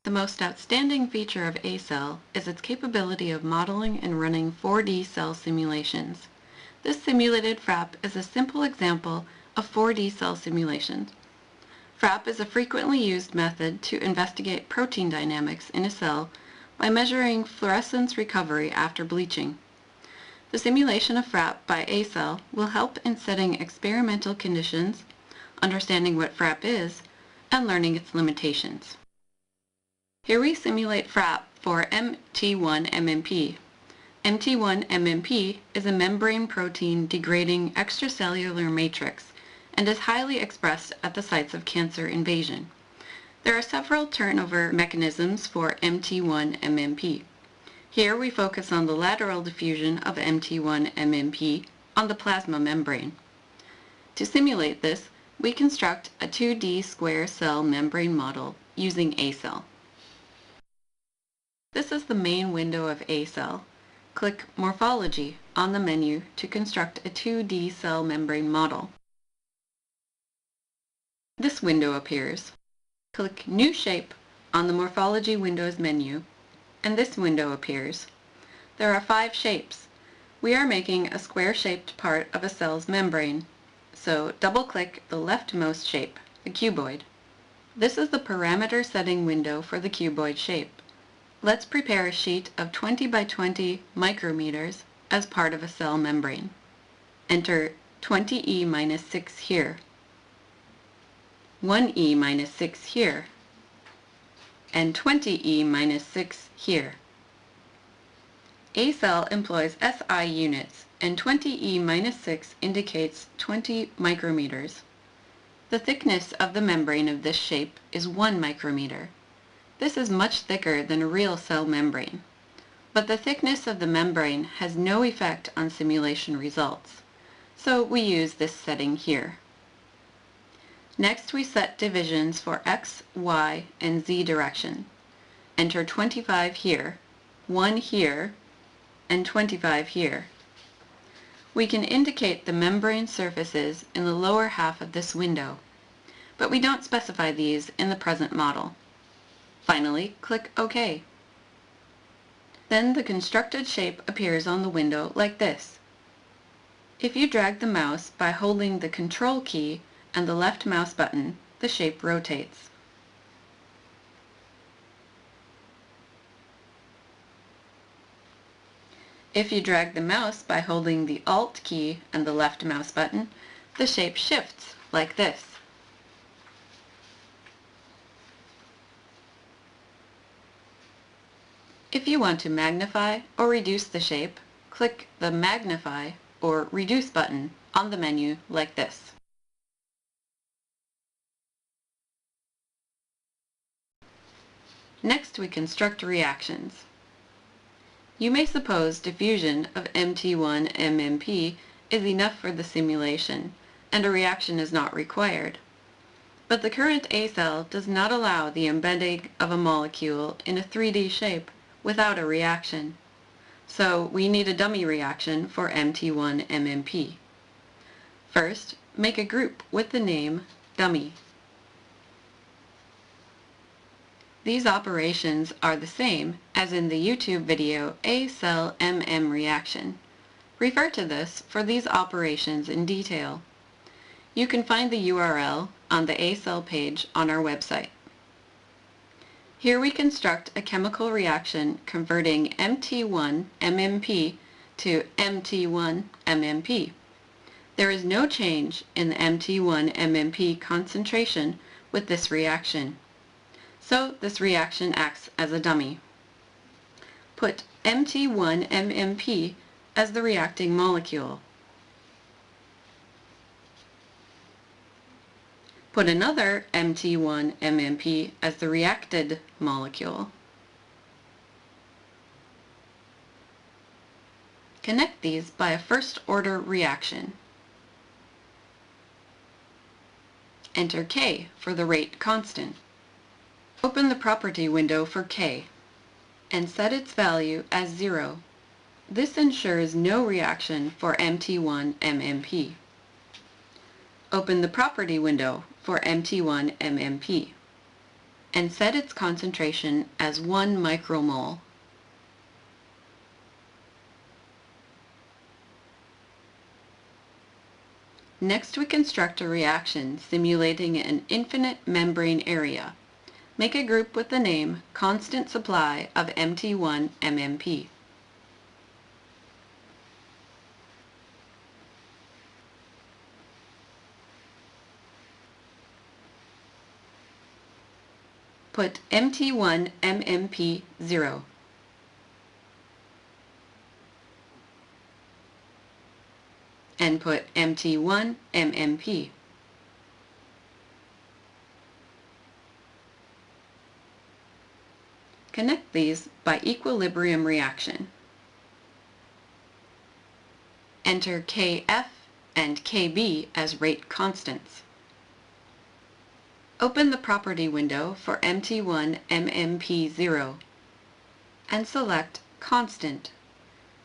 The most outstanding feature of A-Cell is its capability of modeling and running 4D cell simulations. This simulated FRAP is a simple example of 4D cell simulations. FRAP is a frequently used method to investigate protein dynamics in a cell by measuring fluorescence recovery after bleaching. The simulation of FRAP by A-Cell will help in setting experimental conditions, understanding what FRAP is, and learning its limitations. Here we simulate FRAP for MT1-MMP. MT1-MMP is a membrane protein degrading extracellular matrix and is highly expressed at the sites of cancer invasion. There are several turnover mechanisms for MT1-MMP. Here we focus on the lateral diffusion of MT1-MMP on the plasma membrane. To simulate this, we construct a 2D square cell membrane model using A-Cell. This is the main window of A-Cell. Click Morphology on the menu to construct a 2D cell membrane model. This window appears. Click New Shape on the Morphology Windows menu, and this window appears. There are 5 shapes. We are making a square-shaped part of a cell's membrane, so double-click the leftmost shape, the cuboid. This is the parameter setting window for the cuboid shape. Let's prepare a sheet of 20 by 20 micrometers as part of a cell membrane. Enter 20E-6 here, 1E-6 here, and 20E-6 here. A-Cell employs SI units, and 20E-6 indicates 20 micrometers. The thickness of the membrane of this shape is 1 micrometer. This is much thicker than a real cell membrane, but the thickness of the membrane has no effect on simulation results, so we use this setting here. Next, we set divisions for X, Y, and Z direction. Enter 25 here, 1 here, and 25 here. We can indicate the membrane surfaces in the lower half of this window, but we don't specify these in the present model. Finally, click OK. Then the constructed shape appears on the window like this. If you drag the mouse by holding the Control key and the left mouse button, the shape rotates. If you drag the mouse by holding the Alt key and the left mouse button, the shape shifts like this. If you want to magnify or reduce the shape, click the Magnify or Reduce button on the menu like this. Next, we construct reactions. You may suppose diffusion of MT1-MMP is enough for the simulation, and a reaction is not required. But the current A-Cell does not allow the embedding of a molecule in a 3D shape without a reaction. So we need a dummy reaction for MT1-MMP. First, make a group with the name dummy. These operations are the same as in the YouTube video A-Cell MM reaction. Refer to this for these operations in detail. You can find the URL on the A-Cell page on our website. Here we construct a chemical reaction converting MT1-MMP to MT1-MMP. There is no change in the MT1-MMP concentration with this reaction, so this reaction acts as a dummy. Put MT1-MMP as the reacting molecule. Put another MT1-MMP as the reacted molecule. Connect these by a first-order reaction. Enter K for the rate constant. Open the property window for K and set its value as 0. This ensures no reaction for MT1-MMP. Open the property window for MT1-MMP. and set its concentration as 1 micromole. Next, we construct a reaction simulating an infinite membrane area. Make a group with the name Constant Supply of Mt1 MMP. Put Mt1 MMP 0. And put Mt1 MMP. Connect these by equilibrium reaction. Enter Kf and Kb as rate constants. Open the property window for Mt1 MMP0 and select Constant.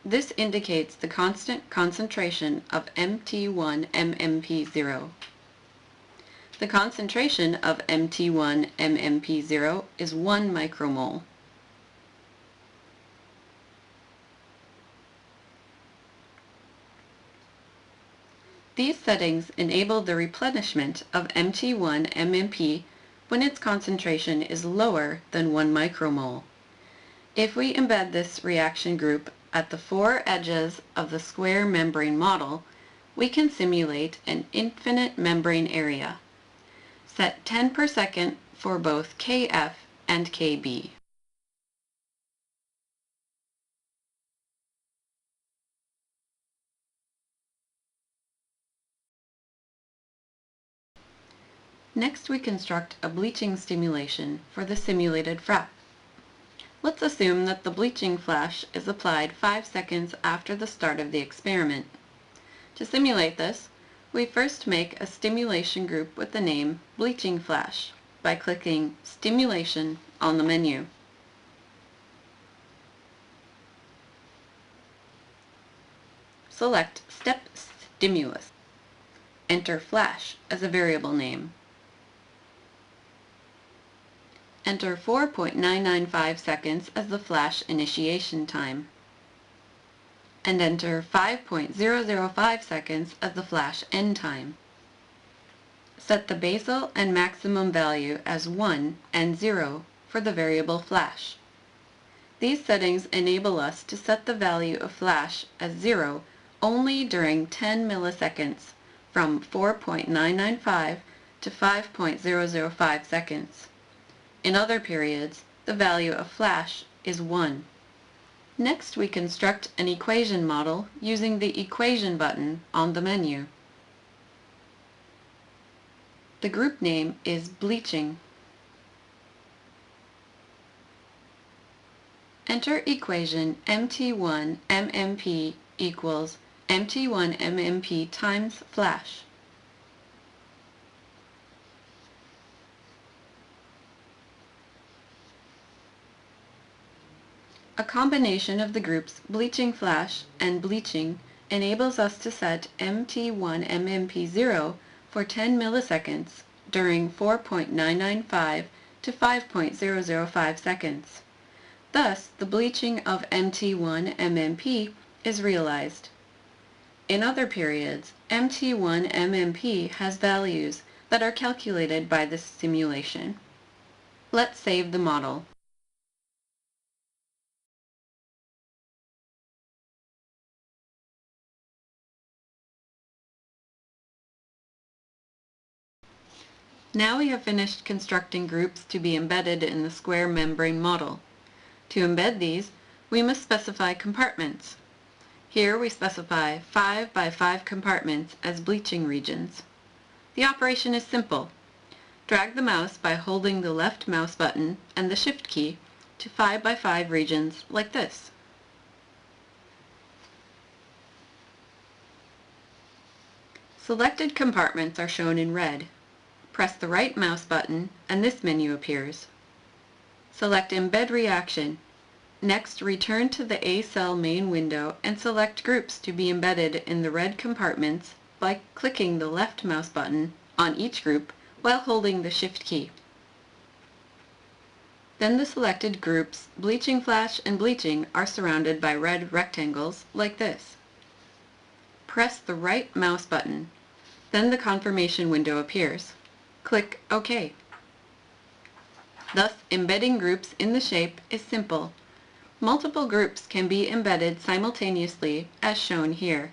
This indicates the constant concentration of Mt1 MMP0. The concentration of Mt1 MMP0 is 1 micromole. These settings enable the replenishment of Mt1 MMP when its concentration is lower than 1 micromole. If we embed this reaction group at the 4 edges of the square membrane model, we can simulate an infinite membrane area. Set 10 per second for both Kf and Kb. Next, we construct a bleaching stimulation for the simulated FRAP. Let's assume that the bleaching flash is applied 5 seconds after the start of the experiment. To simulate this, we first make a stimulation group with the name Bleaching Flash by clicking Stimulation on the menu. Select Step Stimulus. Enter Flash as a variable name. Enter 4.995 seconds as the flash initiation time, and enter 5.005 seconds as the flash end time. Set the basal and maximum value as 1 and 0 for the variable flash. These settings enable us to set the value of flash as 0 only during 10 milliseconds, from 4.995 to 5.005 seconds. In other periods, the value of flash is 1. Next, we construct an equation model using the Equation button on the menu. The group name is Bleaching. Enter equation Mt1 MMP equals Mt1 MMP times flash. A combination of the groups Bleaching Flash and Bleaching enables us to set Mt1 MMP0 for 10 milliseconds during 4.995 to 5.005 seconds. Thus, the bleaching of Mt1 MMP is realized. In other periods, Mt1 MMP has values that are calculated by this simulation. Let's save the model. Now we have finished constructing groups to be embedded in the square membrane model. To embed these, we must specify compartments. Here we specify 5 by 5 compartments as bleaching regions. The operation is simple. Drag the mouse by holding the left mouse button and the Shift key to 5 by 5 regions like this. Selected compartments are shown in red. Press the right mouse button and this menu appears. Select Embed Reaction. Next, return to the A cell main window and select groups to be embedded in the red compartments by clicking the left mouse button on each group while holding the Shift key. Then the selected groups, Bleaching Flash and Bleaching, are surrounded by red rectangles like this. Press the right mouse button. Then the confirmation window appears. Click OK. Thus, embedding groups in the shape is simple. Multiple groups can be embedded simultaneously as shown here.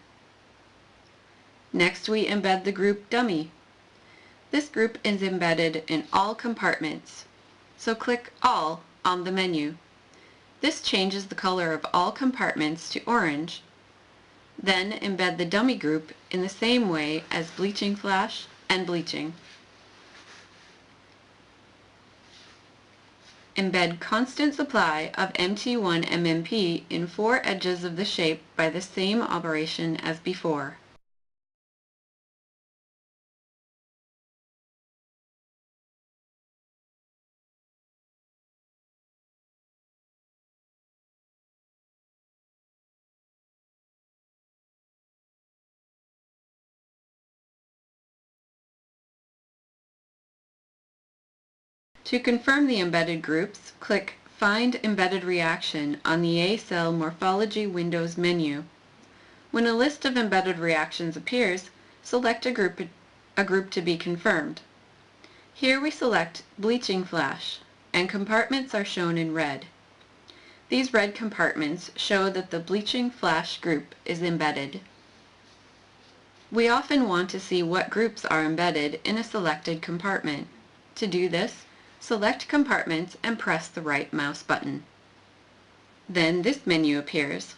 Next, we embed the group Dummy. This group is embedded in all compartments, so click All on the menu. This changes the color of all compartments to orange. Then embed the dummy group in the same way as Bleaching Flash and Bleaching. Embed constant supply of MT1 MMP in 4 edges of the shape by the same operation as before. To confirm the embedded groups, click Find Embedded Reaction on the A-Cell Morphology Windows menu. When a list of embedded reactions appears, select a group to be confirmed. Here we select Bleaching Flash, and compartments are shown in red. These red compartments show that the Bleaching Flash group is embedded. We often want to see what groups are embedded in a selected compartment. To do this, select Compartments and press the right mouse button. Then this menu appears.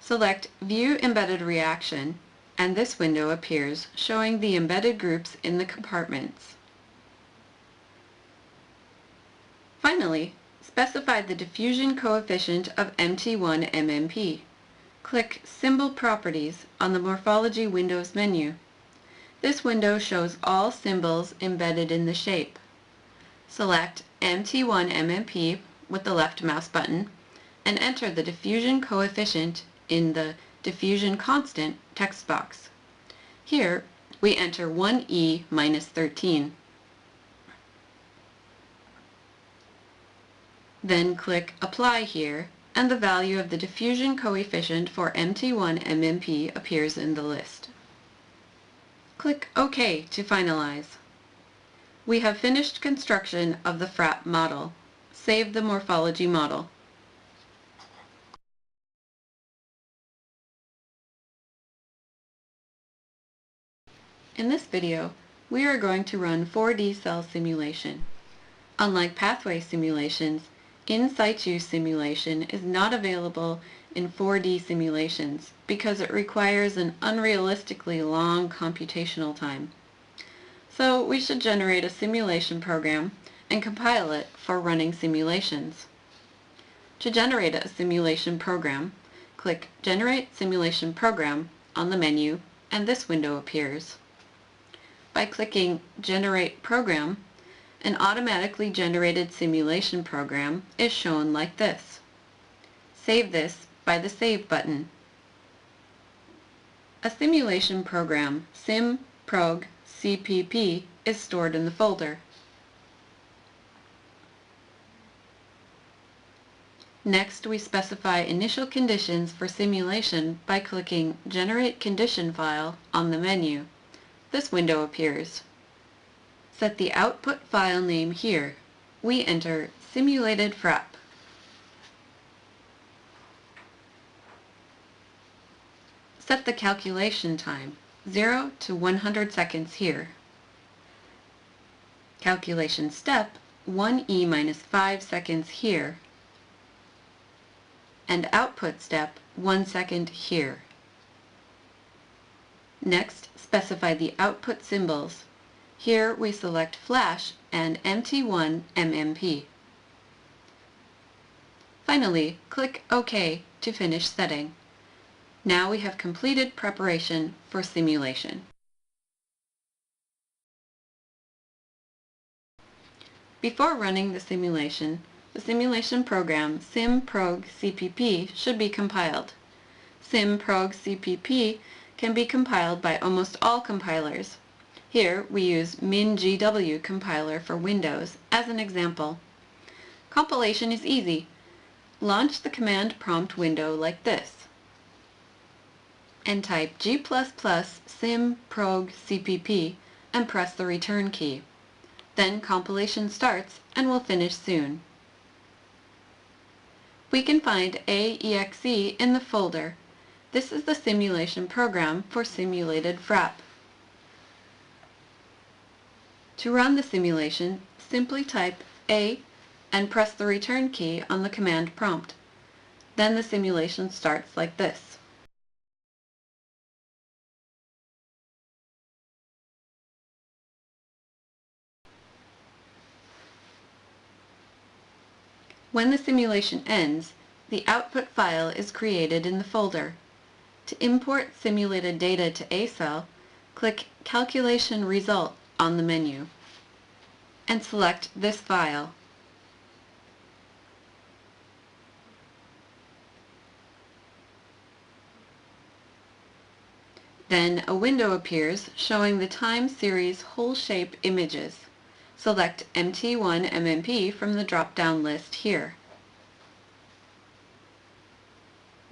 Select View Embedded Reaction, and this window appears showing the embedded groups in the compartments. Finally, specify the diffusion coefficient of MT1 MMP. Click Symbol Properties on the Morphology Windows menu. This window shows all symbols embedded in the shape. Select MT1 MMP with the left mouse button and enter the diffusion coefficient in the diffusion constant text box. Here we enter 1e minus 13. Then click Apply here, and the value of the diffusion coefficient for MT1 MMP appears in the list. Click OK to finalize. We have finished construction of the FRAP model. Save the morphology model. In this video, we are going to run 4D cell simulation. Unlike pathway simulations, in situ simulation is not available in 4D simulations because it requires an unrealistically long computational time. So we should generate a simulation program and compile it for running simulations. To generate a simulation program, click Generate Simulation Program on the menu, and this window appears. By clicking Generate Program, an automatically generated simulation program is shown like this. Save this by the Save button. A simulation program, simprog CPP, is stored in the folder. Next, we specify initial conditions for simulation by clicking Generate Condition File on the menu. This window appears. Set the output file name here. We enter Simulated FRAP. Set the calculation time, 0 to 100 seconds here. Calculation step, 1e minus 5 seconds here. And output step, 1 second here. Next, specify the output symbols. Here we select Flash and MT1 MMP. Finally, click OK to finish setting. Now we have completed preparation for simulation. Before running the simulation program simprog CPP should be compiled. Simprog CPP can be compiled by almost all compilers. Here we use MinGW compiler for Windows as an example. Compilation is easy. Launch the command prompt window like this and type G++ sim prog cpp and press the return key. Then compilation starts and will finish soon. We can find AEXE in the folder. This is the simulation program for simulated FRAP. To run the simulation, simply type A and press the return key on the command prompt. Then the simulation starts like this. When the simulation ends, the output file is created in the folder. To import simulated data to ACell, click Calculation Result on the menu and select this file. Then a window appears showing the time series whole shape images. Select MT1MMP from the drop-down list here.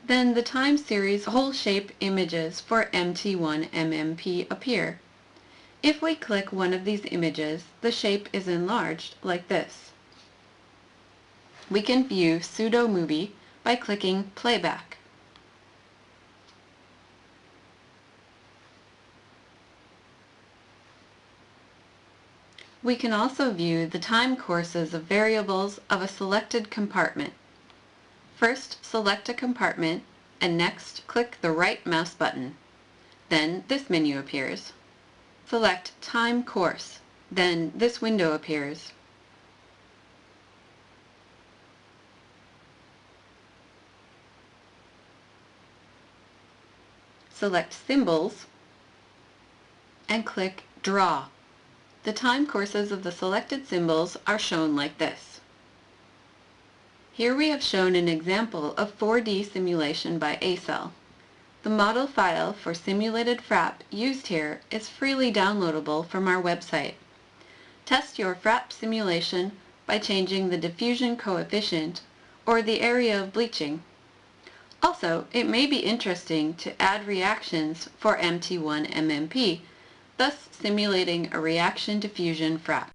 Then the time series whole shape images for MT1MMP appear. If we click one of these images, the shape is enlarged like this. We can view pseudo movie by clicking Playback. We can also view the time courses of variables of a selected compartment. First, select a compartment, and next, click the right mouse button. Then this menu appears. Select Time Course. Then this window appears. Select Symbols and click Draw. The time courses of the selected symbols are shown like this. Here we have shown an example of 4D simulation by ACell. The model file for simulated FRAP used here is freely downloadable from our website. Test your FRAP simulation by changing the diffusion coefficient or the area of bleaching. Also, it may be interesting to add reactions for MT1MMP, thus simulating a reaction diffusion FRAP.